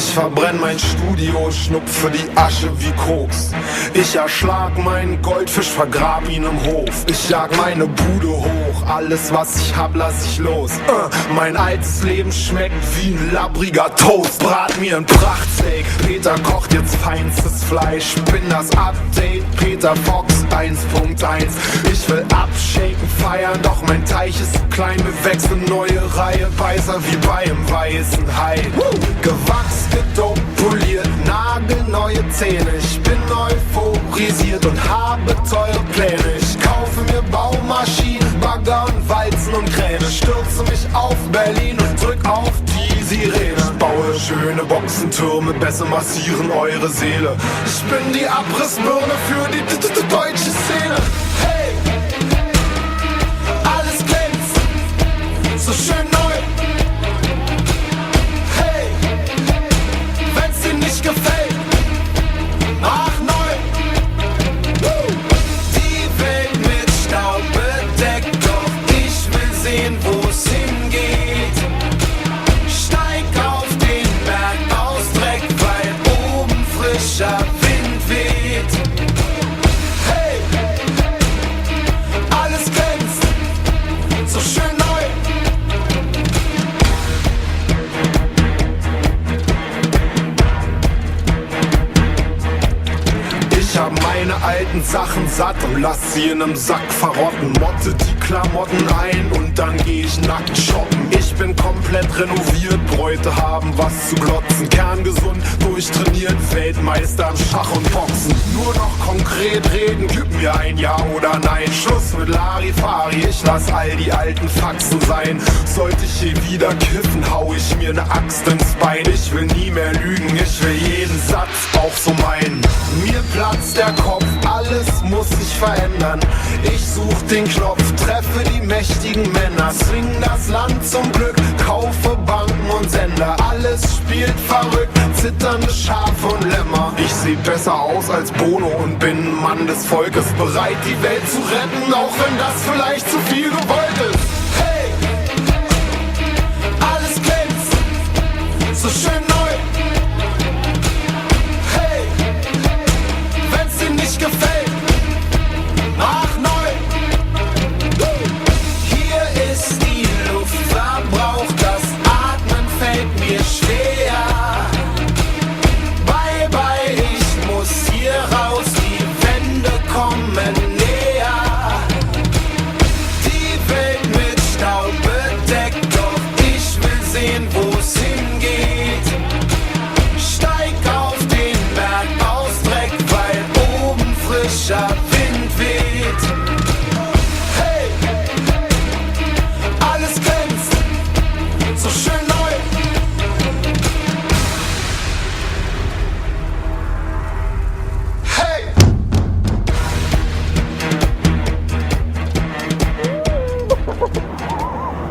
Ich verbrenn mein Studio, schnupfe die Asche wie Koks. Ich erschlag meinen Goldfisch, vergrab ihn im Hof. Ich jag meine Bude hoch, alles was ich hab lass ich los. Mein altes Leben schmeckt wie ein labbriger Toast. Brat mir ein Prachtsteak, Peter kocht jetzt feinstes Fleisch. Bin das Update, Peter Fox 1.1. Ich will abshaken, feiern, doch mein Teich ist zu klein. Wir wechseln neue Reihe, weißer wie bei einem weißen Hai. Gewachs, gedopt, poliert, nagelneue Zähne. Ich bin euphorisiert und habe teure Pläne. Ich kaufe mir Baumaschinen, Bagger und Walzen und Kräne. Stürze mich auf Berlin und drück auf die Sirene. Ich baue schöne Boxentürme, besser massieren eure Seele. Ich bin die Abrissbirne für die deutsche Szene. Hey, alles glänzt, so schön neu. Hey, wenn's dir nicht gefällt, mach neu. Die Welt mit Staub bedeckt, doch ich will sehen, wo's hingeht. Steig auf den Berg aus Dreck, weil oben frischer Wind weht. Hey, alles glänzt, so schön neu. Ich hab meine alten Sachen satt und lass sie in nem Sack verrotten. Motte die Klamotten ein und dann geh ich nackt shoppen. Ich bin komplett renoviert, Bräute haben was zu glotzen. Kerngesund, durchtrainiert, Weltmeister im Schach und Boxen. Nur noch konkret reden, gib mir ein Ja oder Nein. Schluss mit Larifari, ich lass all die alten Faxen sein. Sollte ich hier wieder kiffen, hau ich mir ne Axt ins Bein. Ich will nie mehr lügen, ich will jeden Satz auch so meinen. Mir platzt der Kopf, alles muss sich verändern. Ich such den Knopf, treffe die mächtigen Männer. Swing das Land zum Glück, kaufe Banken und Sender. Alles spielt verrückt, zitternde Schafe und Lämmer. Ich seh besser aus als Bono und bin ein Mann des Volkes. Bereit die Welt zu retten, auch wenn das vielleicht zu viel gewollt ist. Hey, alles glänzt, so schön neu. Nicht gefällt, mach neu. Hier ist die Luft verbraucht, das Atmen fällt mir schwer. Bye bye, ich muss hier raus, die Wände kommen näher. Die Welt mit Staub bedeckt, doch ich will sehen, wo's hingeht. Steig auf den Berg aus Dreck, weil frischer Wind weht. Hey, alles glänzt, so schön neu. Hey!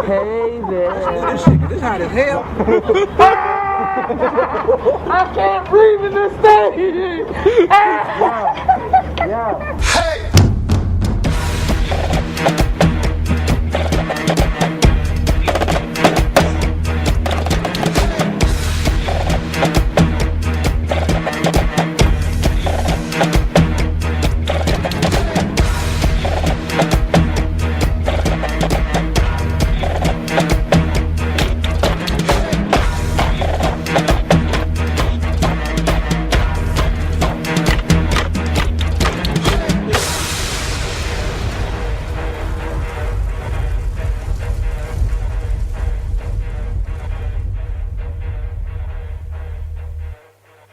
Hey there. This shit, this hot as hell. I can't breathe in this thing. Yeah.